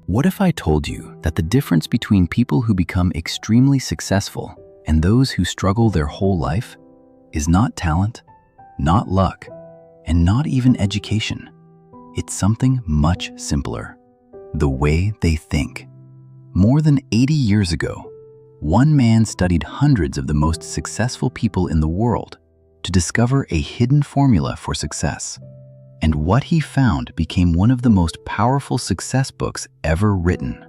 What if I told you that the difference between people who become extremely successful and those who struggle their whole life is not talent, not luck, and not even education? It's something much simpler: the way they think. More than 80 years ago, one man studied hundreds of the most successful people in the world to discover a hidden formula for success. And what he found became one of the most powerful success books ever written.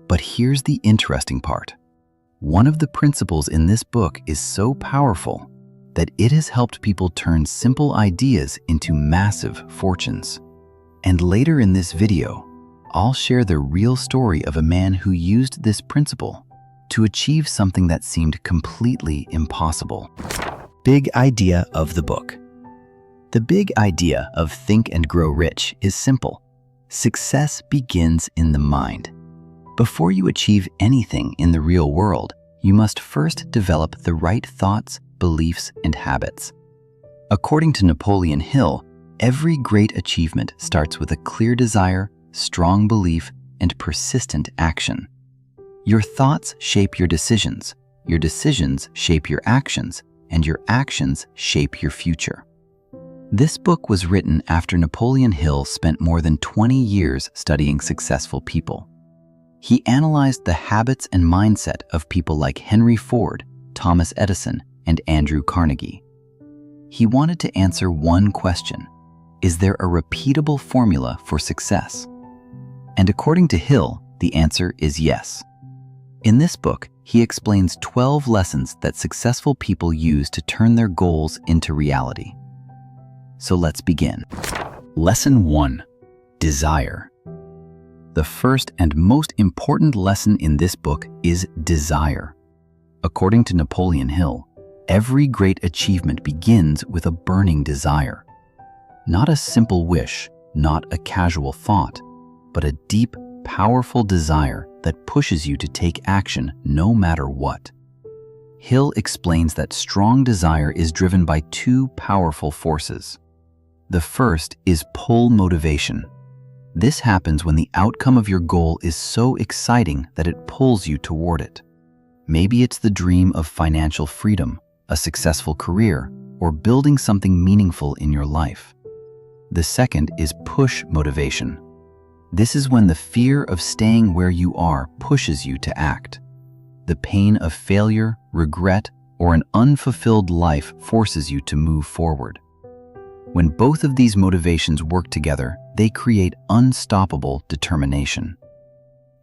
But here's the interesting part. One of the principles in this book is so powerful that it has helped people turn simple ideas into massive fortunes. And later in this video, I'll share the real story of a man who used this principle to achieve something that seemed completely impossible. Big idea of the book. The big idea of Think and Grow Rich is simple. Success begins in the mind. Before you achieve anything in the real world, you must first develop the right thoughts, beliefs, and habits. According to Napoleon Hill, every great achievement starts with a clear desire, strong belief, and persistent action. Your thoughts shape your decisions shape your actions, and your actions shape your future. This book was written after Napoleon Hill spent more than 20 years studying successful people. He analyzed the habits and mindset of people like Henry Ford, Thomas Edison, and Andrew Carnegie. He wanted to answer one question: is there a repeatable formula for success? And according to Hill, the answer is yes. In this book, he explains 12 lessons that successful people use to turn their goals into reality. So let's begin. Lesson 1: Desire. The first and most important lesson in this book is desire. According to Napoleon Hill, every great achievement begins with a burning desire. Not a simple wish, not a casual thought, but a deep, powerful desire that pushes you to take action no matter what. Hill explains that strong desire is driven by two powerful forces. The first is pull motivation. This happens when the outcome of your goal is so exciting that it pulls you toward it. Maybe it's the dream of financial freedom, a successful career, or building something meaningful in your life. The second is push motivation. This is when the fear of staying where you are pushes you to act. The pain of failure, regret, or an unfulfilled life forces you to move forward. When both of these motivations work together, they create unstoppable determination.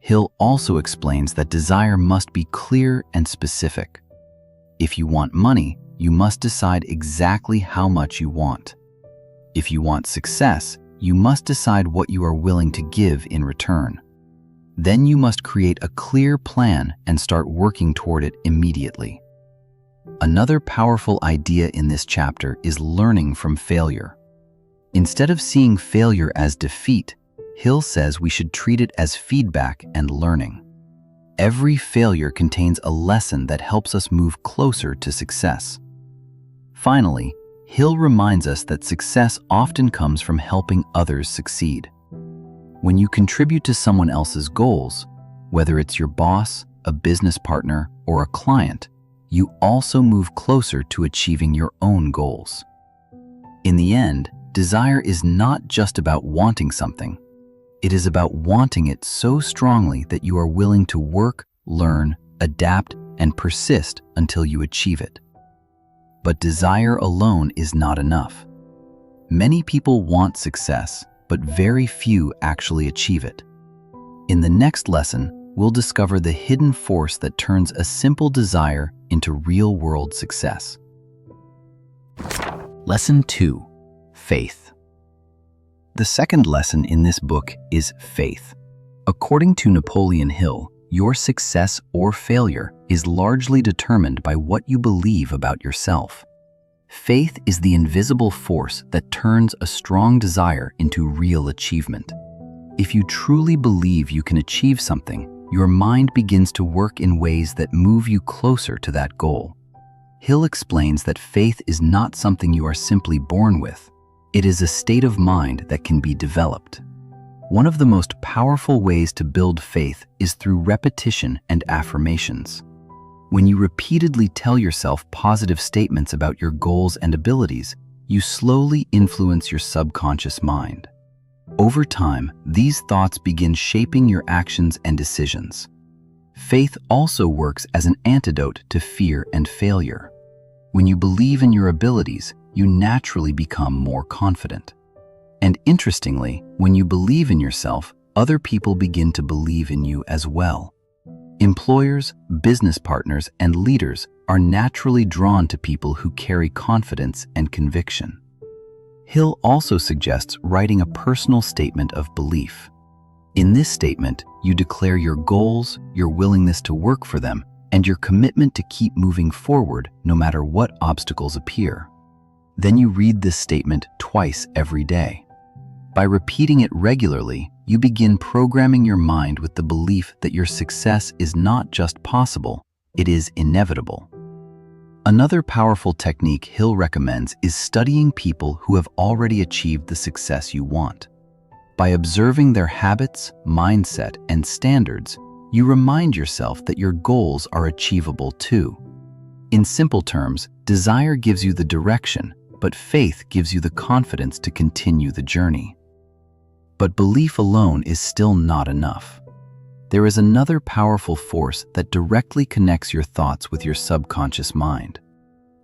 Hill also explains that desire must be clear and specific. If you want money, you must decide exactly how much you want. If you want success, you must decide what you are willing to give in return. Then you must create a clear plan and start working toward it immediately. Another powerful idea in this chapter is learning from failure. Instead of seeing failure as defeat, Hill says we should treat it as feedback and learning. Every failure contains a lesson that helps us move closer to success. Finally, Hill reminds us that success often comes from helping others succeed. When you contribute to someone else's goals, whether it's your boss, a business partner, or a client, you also move closer to achieving your own goals. In the end, desire is not just about wanting something. It is about wanting it so strongly that you are willing to work, learn, adapt, and persist until you achieve it. But desire alone is not enough. Many people want success, but very few actually achieve it. In the next lesson, we'll discover the hidden force that turns a simple desire into real-world success. Lesson 2: Faith. The second lesson in this book is faith. According to Napoleon Hill, your success or failure is largely determined by what you believe about yourself. Faith is the invisible force that turns a strong desire into real achievement. If you truly believe you can achieve something, your mind begins to work in ways that move you closer to that goal. Hill explains that faith is not something you are simply born with. It is a state of mind that can be developed. One of the most powerful ways to build faith is through repetition and affirmations. When you repeatedly tell yourself positive statements about your goals and abilities, you slowly influence your subconscious mind. Over time, these thoughts begin shaping your actions and decisions. Faith also works as an antidote to fear and failure. When you believe in your abilities, you naturally become more confident. And interestingly, when you believe in yourself, other people begin to believe in you as well. Employers, business partners, and leaders are naturally drawn to people who carry confidence and conviction. Hill also suggests writing a personal statement of belief. In this statement, you declare your goals, your willingness to work for them, and your commitment to keep moving forward no matter what obstacles appear. Then you read this statement twice every day. By repeating it regularly, you begin programming your mind with the belief that your success is not just possible, it is inevitable. Another powerful technique Hill recommends is studying people who have already achieved the success you want. By observing their habits, mindset, and standards, you remind yourself that your goals are achievable too. In simple terms, desire gives you the direction, but faith gives you the confidence to continue the journey. But belief alone is still not enough. There is another powerful force that directly connects your thoughts with your subconscious mind.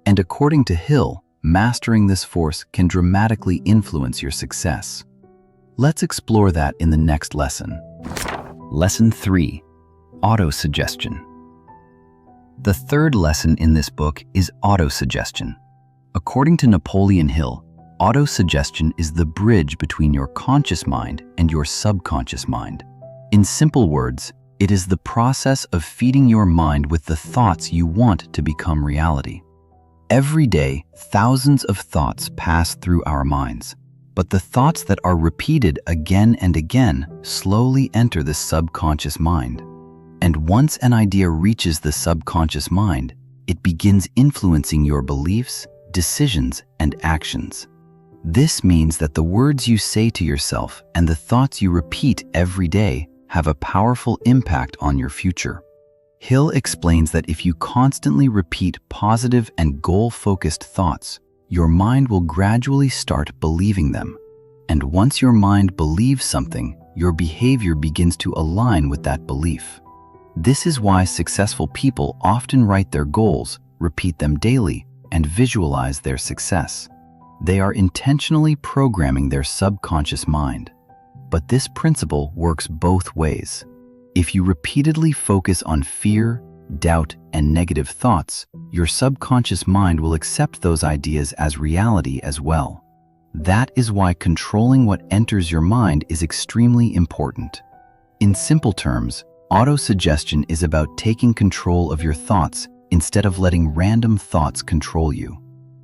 And according to Hill, mastering this force can dramatically influence your success. Let's explore that in the next lesson. Lesson 3: Autosuggestion. The third lesson in this book is autosuggestion. According to Napoleon Hill, autosuggestion is the bridge between your conscious mind and your subconscious mind. In simple words, it is the process of feeding your mind with the thoughts you want to become reality. Every day, thousands of thoughts pass through our minds, but the thoughts that are repeated again and again slowly enter the subconscious mind. And once an idea reaches the subconscious mind, it begins influencing your beliefs, decisions, and actions. This means that the words you say to yourself and the thoughts you repeat every day have a powerful impact on your future. Hill explains that if you constantly repeat positive and goal-focused thoughts, your mind will gradually start believing them. And once your mind believes something, your behavior begins to align with that belief. This is why successful people often write their goals, repeat them daily, and visualize their success. They are intentionally programming their subconscious mind. But this principle works both ways. If you repeatedly focus on fear, doubt, and negative thoughts, your subconscious mind will accept those ideas as reality as well. That is why controlling what enters your mind is extremely important. In simple terms, autosuggestion is about taking control of your thoughts instead of letting random thoughts control you.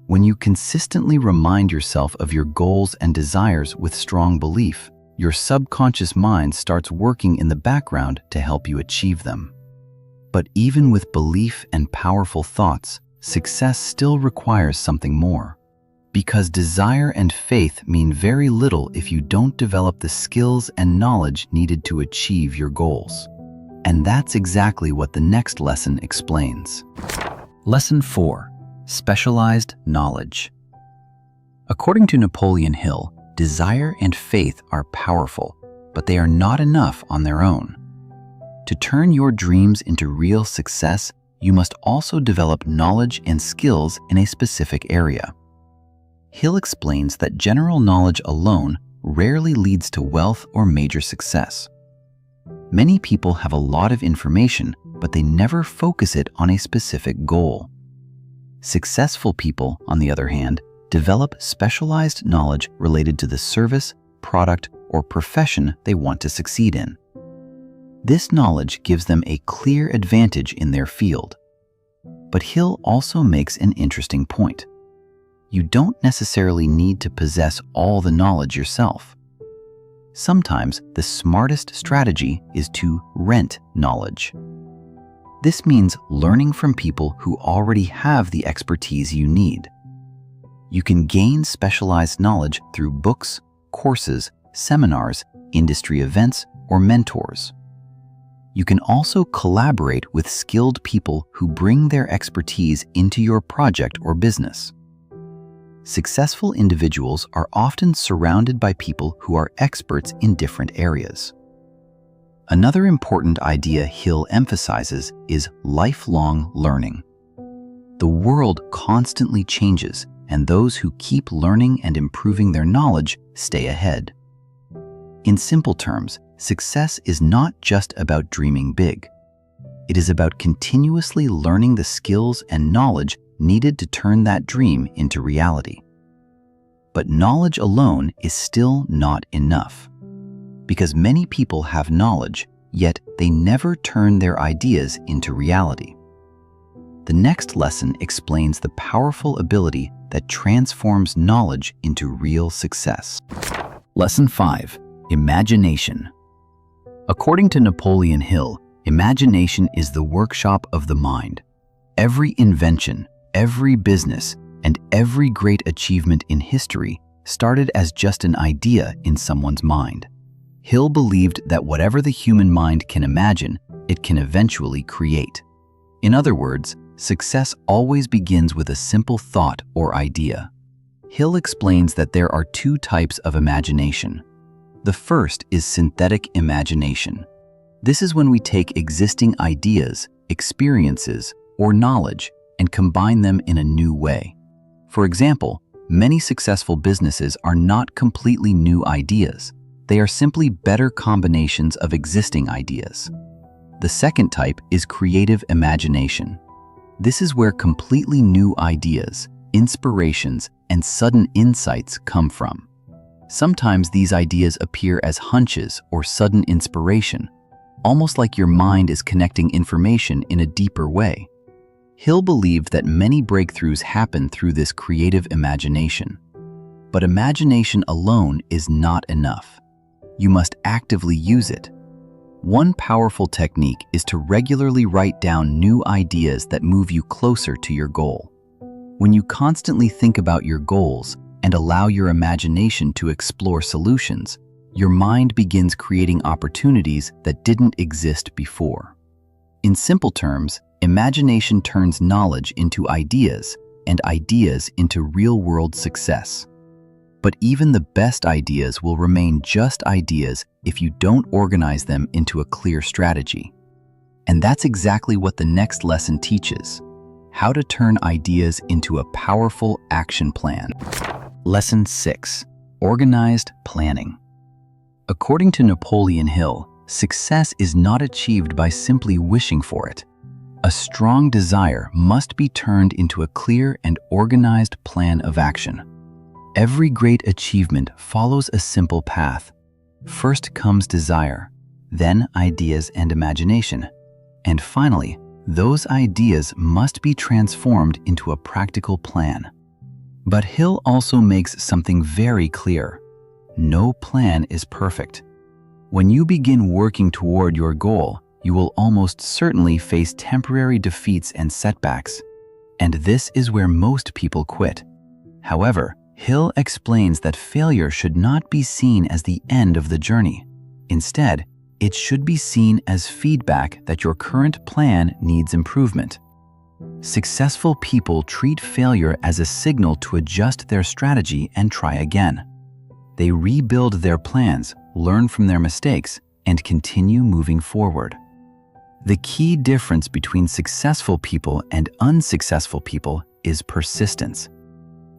When you consistently remind yourself of your goals and desires with strong belief, your subconscious mind starts working in the background to help you achieve them. But even with belief and powerful thoughts, success still requires something more. Because desire and faith mean very little if you don't develop the skills and knowledge needed to achieve your goals. And that's exactly what the next lesson explains. Lesson 4: Specialized knowledge. According to Napoleon Hill, desire and faith are powerful, but they are not enough on their own. To turn your dreams into real success, you must also develop knowledge and skills in a specific area. Hill explains that general knowledge alone rarely leads to wealth or major success. Many people have a lot of information, but they never focus it on a specific goal. Successful people, on the other hand, develop specialized knowledge related to the service, product, or profession they want to succeed in. This knowledge gives them a clear advantage in their field. But Hill also makes an interesting point. You don't necessarily need to possess all the knowledge yourself. Sometimes the smartest strategy is to rent knowledge. This means learning from people who already have the expertise you need. You can gain specialized knowledge through books, courses, seminars, industry events, or mentors. You can also collaborate with skilled people who bring their expertise into your project or business. Successful individuals are often surrounded by people who are experts in different areas. Another important idea Hill emphasizes is lifelong learning. The world constantly changes, and those who keep learning and improving their knowledge stay ahead. In simple terms, success is not just about dreaming big. It is about continuously learning the skills and knowledge needed to turn that dream into reality. But knowledge alone is still not enough, because many people have knowledge, yet they never turn their ideas into reality. The next lesson explains the powerful ability that transforms knowledge into real success. Lesson 5. Imagination. According to Napoleon Hill, imagination is the workshop of the mind. Every invention, every business, and every great achievement in history started as just an idea in someone's mind. Hill believed that whatever the human mind can imagine, it can eventually create. In other words, success always begins with a simple thought or idea. Hill explains that there are two types of imagination. The first is synthetic imagination. This is when we take existing ideas, experiences, or knowledge and combine them in a new way. For example, many successful businesses are not completely new ideas. They are simply better combinations of existing ideas. The second type is creative imagination. This is where completely new ideas, inspirations, and sudden insights come from. Sometimes these ideas appear as hunches or sudden inspiration, almost like your mind is connecting information in a deeper way. Hill believed that many breakthroughs happen through this creative imagination. But imagination alone is not enough. You must actively use it. One powerful technique is to regularly write down new ideas that move you closer to your goal. When you constantly think about your goals and allow your imagination to explore solutions, your mind begins creating opportunities that didn't exist before. In simple terms, imagination turns knowledge into ideas and ideas into real-world success. But even the best ideas will remain just ideas if you don't organize them into a clear strategy. And that's exactly what the next lesson teaches: how to turn ideas into a powerful action plan. Lesson 6. Organized planning. According to Napoleon Hill, success is not achieved by simply wishing for it. A strong desire must be turned into a clear and organized plan of action. Every great achievement follows a simple path. First comes desire, then ideas and imagination, and finally, those ideas must be transformed into a practical plan. But Hill also makes something very clear: no plan is perfect. When you begin working toward your goal, you will almost certainly face temporary defeats and setbacks, and this is where most people quit. However, Hill explains that failure should not be seen as the end of the journey. Instead, it should be seen as feedback that your current plan needs improvement. Successful people treat failure as a signal to adjust their strategy and try again. They rebuild their plans, learn from their mistakes, and continue moving forward. The key difference between successful people and unsuccessful people is persistence.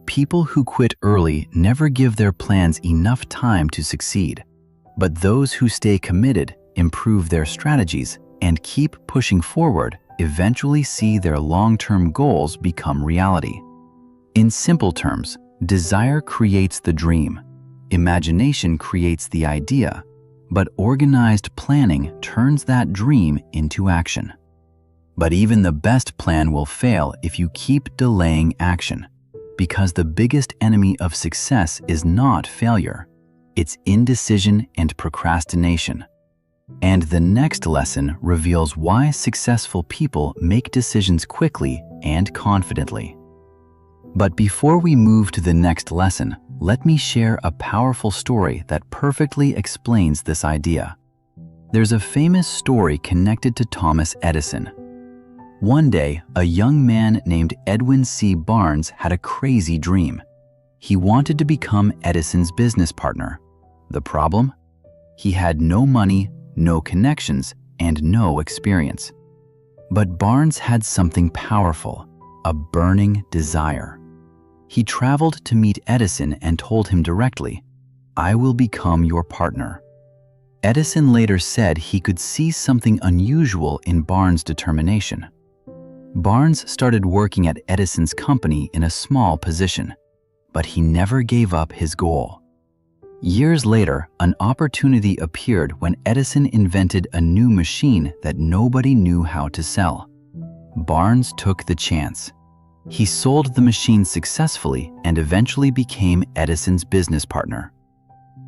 People who quit early never give their plans enough time to succeed, but those who stay committed, improve their strategies, and keep pushing forward eventually see their long-term goals become reality. In simple terms, desire creates the dream, imagination creates the idea, but organized planning turns that dream into action. But even the best plan will fail if you keep delaying action, because the biggest enemy of success is not failure, it's indecision and procrastination. And the next lesson reveals why successful people make decisions quickly and confidently. But before we move to the next lesson, let me share a powerful story that perfectly explains this idea. There's a famous story connected to Thomas Edison. One day, a young man named Edwin C. Barnes had a crazy dream. He wanted to become Edison's business partner. The problem? He had no money, no connections, and no experience. But Barnes had something powerful, a burning desire. He traveled to meet Edison and told him directly, "I will become your partner." Edison later said he could see something unusual in Barnes' determination. Barnes started working at Edison's company in a small position, but he never gave up his goal. Years later, an opportunity appeared when Edison invented a new machine that nobody knew how to sell. Barnes took the chance. He sold the machine successfully and eventually became Edison's business partner.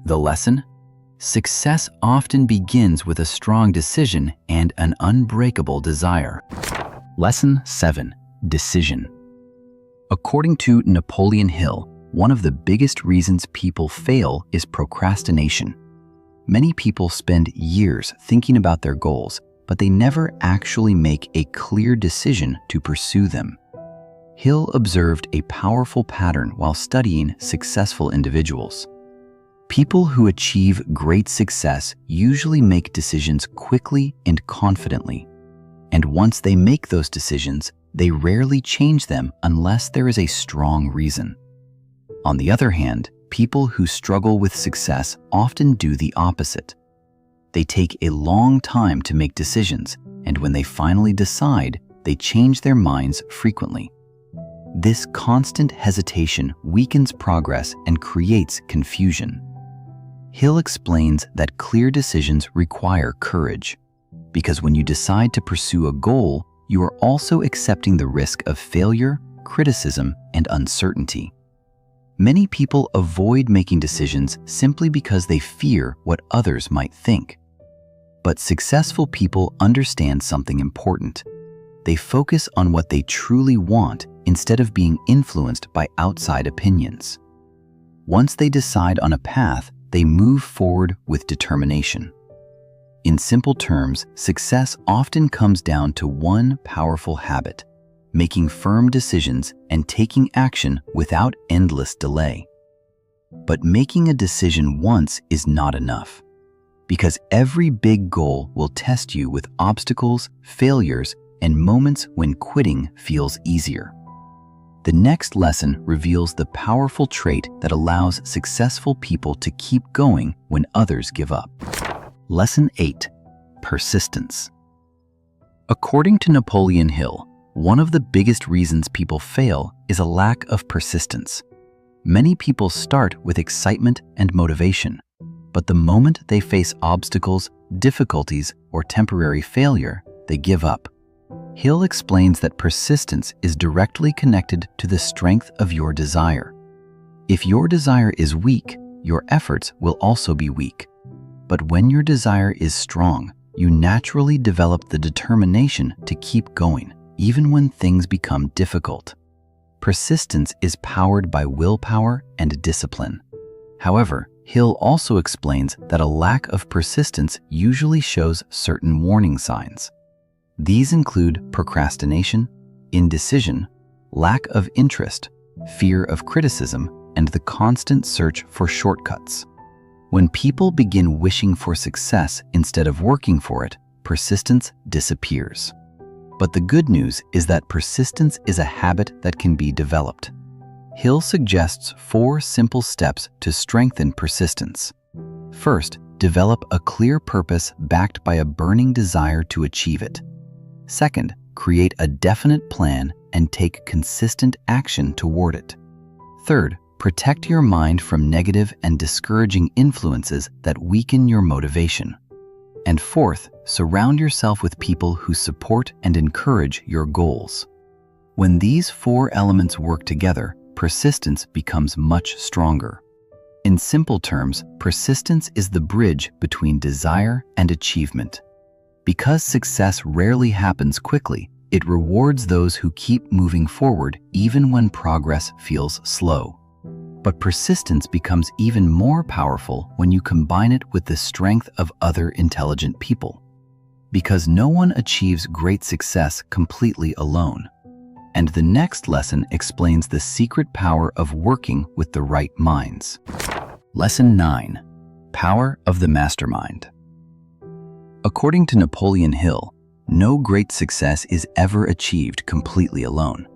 The lesson? Success often begins with a strong decision and an unbreakable desire. Lesson 7. Decision. According to Napoleon Hill, one of the biggest reasons people fail is procrastination. Many people spend years thinking about their goals, but they never actually make a clear decision to pursue them. Hill observed a powerful pattern while studying successful individuals. People who achieve great success usually make decisions quickly and confidently. And once they make those decisions, they rarely change them unless there is a strong reason. On the other hand, people who struggle with success often do the opposite. They take a long time to make decisions, and when they finally decide, they change their minds frequently. This constant hesitation weakens progress and creates confusion. Hill explains that clear decisions require courage, because when you decide to pursue a goal, you are also accepting the risk of failure, criticism, and uncertainty. Many people avoid making decisions simply because they fear what others might think. But successful people understand something important. They focus on what they truly want instead of being influenced by outside opinions. Once they decide on a path, they move forward with determination. In simple terms, success often comes down to one powerful habit: making firm decisions and taking action without endless delay. But making a decision once is not enough, because every big goal will test you with obstacles, failures, and moments when quitting feels easier. The next lesson reveals the powerful trait that allows successful people to keep going when others give up. Lesson 8. Persistence. According to Napoleon Hill, one of the biggest reasons people fail is a lack of persistence. Many people start with excitement and motivation, but the moment they face obstacles, difficulties, or temporary failure, they give up. Hill explains that persistence is directly connected to the strength of your desire. If your desire is weak, your efforts will also be weak. But when your desire is strong, you naturally develop the determination to keep going, even when things become difficult. Persistence is powered by willpower and discipline. However, Hill also explains that a lack of persistence usually shows certain warning signs. These include procrastination, indecision, lack of interest, fear of criticism, and the constant search for shortcuts. When people begin wishing for success instead of working for it, persistence disappears. But the good news is that persistence is a habit that can be developed. Hill suggests 4 simple steps to strengthen persistence. First, develop a clear purpose backed by a burning desire to achieve it. Second, create a definite plan and take consistent action toward it. Third, protect your mind from negative and discouraging influences that weaken your motivation. And fourth, surround yourself with people who support and encourage your goals. When these 4 elements work together, persistence becomes much stronger. In simple terms, persistence is the bridge between desire and achievement. Because success rarely happens quickly, It rewards those who keep moving forward even when progress feels slow. But persistence becomes even more powerful when you combine it with the strength of other intelligent people. Because no one achieves great success completely alone. And the next lesson explains the secret power of working with the right minds. Lesson 9. Power of the mastermind. According to Napoleon Hill, no great success is ever achieved completely alone.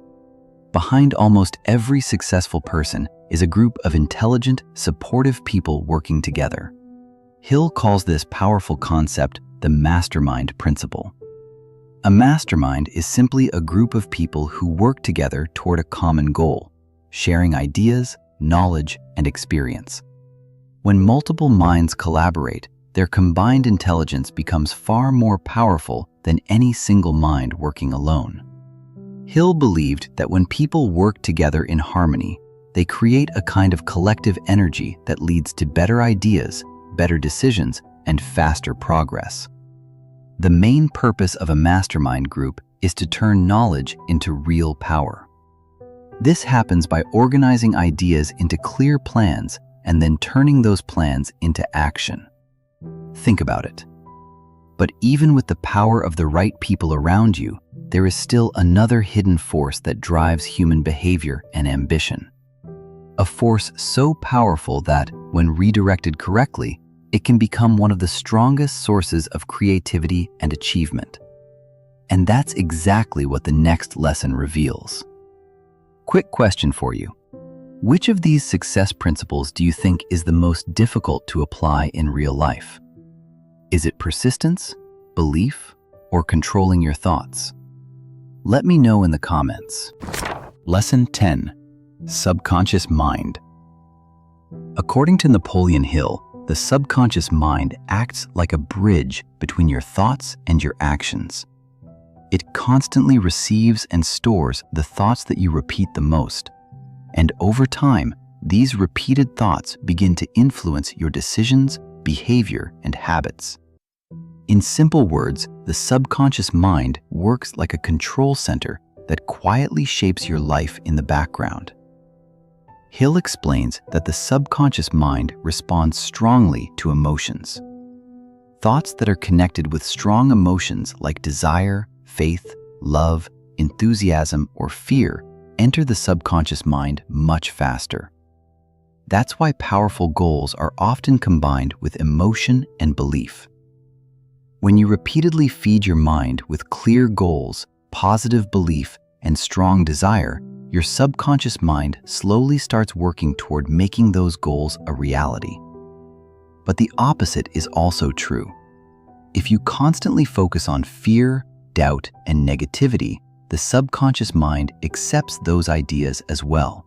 Behind almost every successful person is a group of intelligent, supportive people working together. Hill calls this powerful concept the mastermind principle. A mastermind is simply a group of people who work together toward a common goal, sharing ideas, knowledge, and experience. When multiple minds collaborate, their combined intelligence becomes far more powerful than any single mind working alone. Hill believed that when people work together in harmony, they create a kind of collective energy that leads to better ideas, better decisions, and faster progress. The main purpose of a mastermind group is to turn knowledge into real power. This happens by organizing ideas into clear plans and then turning those plans into action. Think about it. But even with the power of the right people around you, there is still another hidden force that drives human behavior and ambition. A force so powerful that, when redirected correctly, it can become one of the strongest sources of creativity and achievement. And that's exactly what the next lesson reveals. Quick question for you. Which of these success principles do you think is the most difficult to apply in real life? Is it persistence, belief, or controlling your thoughts? Let me know in the comments. Lesson 10. Subconscious mind. According to Napoleon Hill, the subconscious mind acts like a bridge between your thoughts and your actions. It constantly receives and stores the thoughts that you repeat the most. And over time, these repeated thoughts begin to influence your decisions, behavior, and habits. In simple words, the subconscious mind works like a control center that quietly shapes your life in the background. Hill explains that the subconscious mind responds strongly to emotions. Thoughts that are connected with strong emotions like desire, faith, love, enthusiasm, or fear enter the subconscious mind much faster. That's why powerful goals are often combined with emotion and belief. When you repeatedly feed your mind with clear goals, positive belief, and strong desire, your subconscious mind slowly starts working toward making those goals a reality. But the opposite is also true. If you constantly focus on fear, doubt, and negativity, the subconscious mind accepts those ideas as well.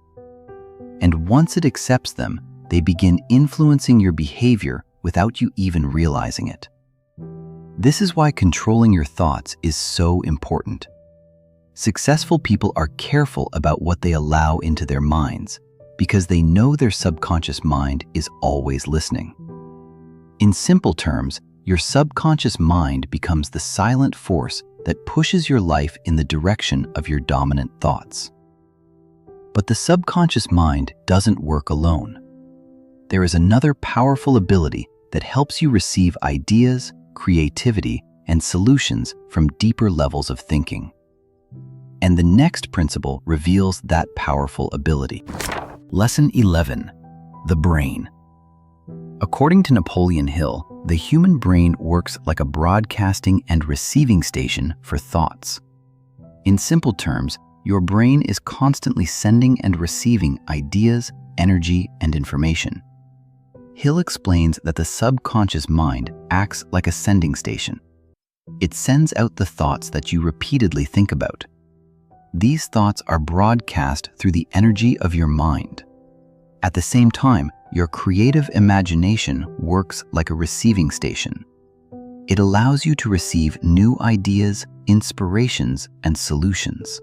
And once it accepts them, they begin influencing your behavior without you even realizing it. This is why controlling your thoughts is so important. Successful people are careful about what they allow into their minds because they know their subconscious mind is always listening. In simple terms, your subconscious mind becomes the silent force that pushes your life in the direction of your dominant thoughts. But the subconscious mind doesn't work alone. There is another powerful ability that helps you receive ideas, creativity, and solutions from deeper levels of thinking. And the next principle reveals that powerful ability. Lesson 11. The brain. According to Napoleon Hill, the human brain works like a broadcasting and receiving station for thoughts. In simple terms, your brain is constantly sending and receiving ideas, energy, and information. Hill explains that the subconscious mind acts like a sending station. It sends out the thoughts that you repeatedly think about. These thoughts are broadcast through the energy of your mind. At the same time, your creative imagination works like a receiving station. It allows you to receive new ideas, inspirations, and solutions.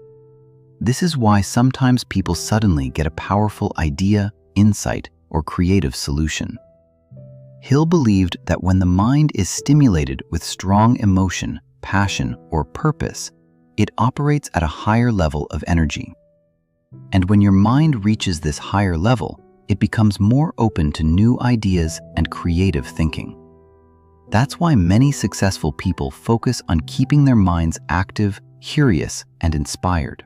This is why sometimes people suddenly get a powerful idea, insight, or creative solution. Hill believed that when the mind is stimulated with strong emotion, passion, or purpose, it operates at a higher level of energy. And when your mind reaches this higher level, it becomes more open to new ideas and creative thinking. That's why many successful people focus on keeping their minds active, curious, and inspired.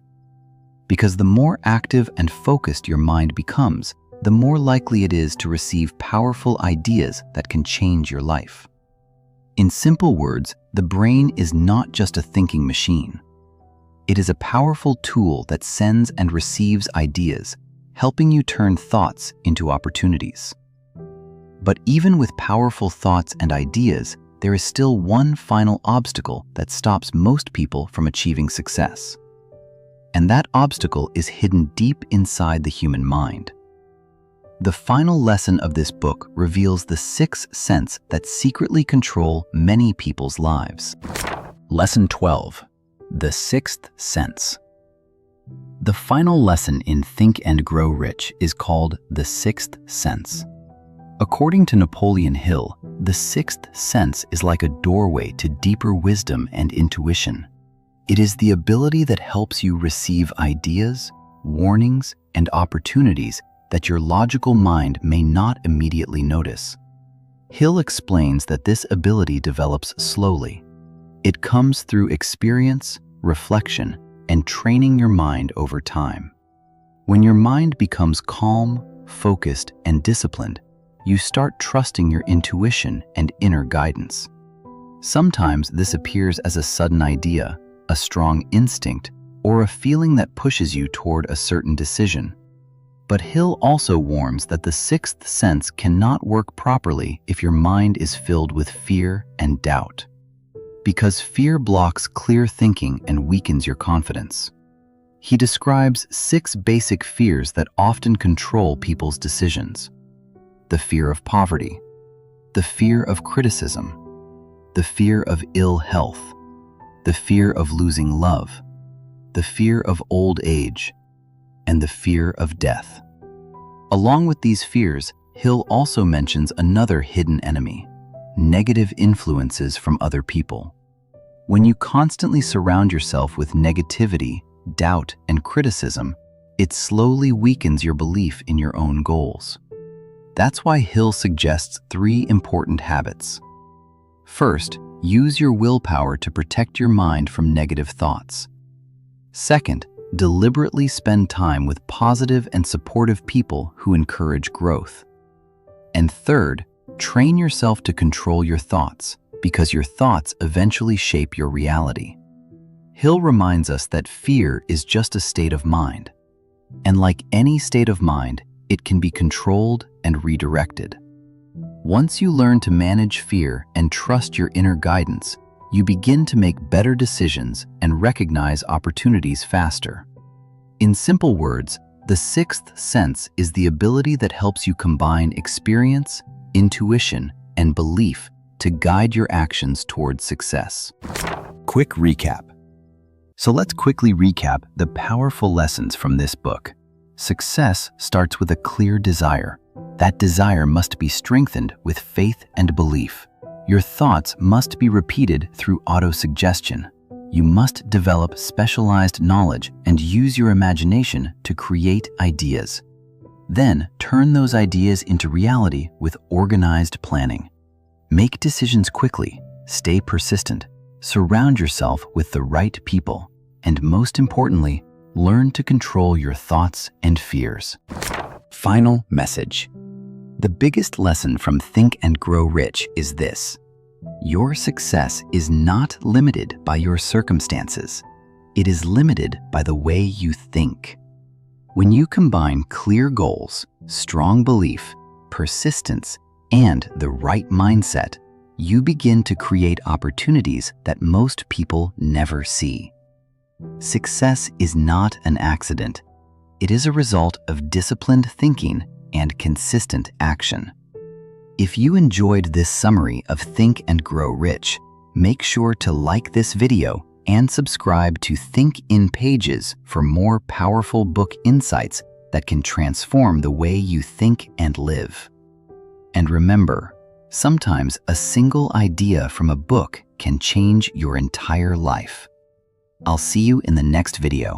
Because the more active and focused your mind becomes, the more likely it is to receive powerful ideas that can change your life. In simple words, the brain is not just a thinking machine. It is a powerful tool that sends and receives ideas, helping you turn thoughts into opportunities. But even with powerful thoughts and ideas, there is still one final obstacle that stops most people from achieving success. And that obstacle is hidden deep inside the human mind. The final lesson of this book reveals the 6 senses that secretly control many people's lives. Lesson 12. The 6th sense. The final lesson in Think and Grow Rich is called the 6th sense. According to Napoleon Hill, the 6th sense is like a doorway to deeper wisdom and intuition. It is the ability that helps you receive ideas, warnings, and opportunities that your logical mind may not immediately notice. Hill explains that this ability develops slowly. It comes through experience, reflection, and training your mind over time. When your mind becomes calm, focused, and disciplined, you start trusting your intuition and inner guidance. Sometimes this appears as a sudden idea, a strong instinct, or a feeling that pushes you toward a certain decision. But Hill also warns that the 6th sense cannot work properly if your mind is filled with fear and doubt. Because fear blocks clear thinking and weakens your confidence. He describes 6 basic fears that often control people's decisions. The fear of poverty, the fear of criticism, the fear of ill health, the fear of losing love, the fear of old age, and the fear of death. Along with these fears, Hill also mentions another hidden enemy: negative influences from other people. When you constantly surround yourself with negativity, doubt, and criticism, it slowly weakens your belief in your own goals. That's why Hill suggests 3 important habits. First, use your willpower to protect your mind from negative thoughts. Second, deliberately spend time with positive and supportive people who encourage growth. And third, train yourself to control your thoughts, because your thoughts eventually shape your reality. Hill reminds us that fear is just a state of mind. And like any state of mind, it can be controlled and redirected. Once you learn to manage fear and trust your inner guidance, you begin to make better decisions and recognize opportunities faster. In simple words, the 6th sense is the ability that helps you combine experience, intuition, and belief to guide your actions towards success. Quick recap. So let's quickly recap the powerful lessons from this book. Success starts with a clear desire. That desire must be strengthened with faith and belief. Your thoughts must be repeated through autosuggestion. You must develop specialized knowledge and use your imagination to create ideas. Then turn those ideas into reality with organized planning. Make decisions quickly, stay persistent, surround yourself with the right people, and most importantly, learn to control your thoughts and fears. Final message. The biggest lesson from Think and Grow Rich is this: your success is not limited by your circumstances. It is limited by the way you think. When you combine clear goals, strong belief, persistence, and the right mindset, you begin to create opportunities that most people never see. Success is not an accident. It is a result of disciplined thinking and consistent action. If you enjoyed this summary of Think and Grow Rich, make sure to like this video and subscribe to Think in Pages for more powerful book insights that can transform the way you think and live. And remember, sometimes a single idea from a book can change your entire life. I'll see you in the next video.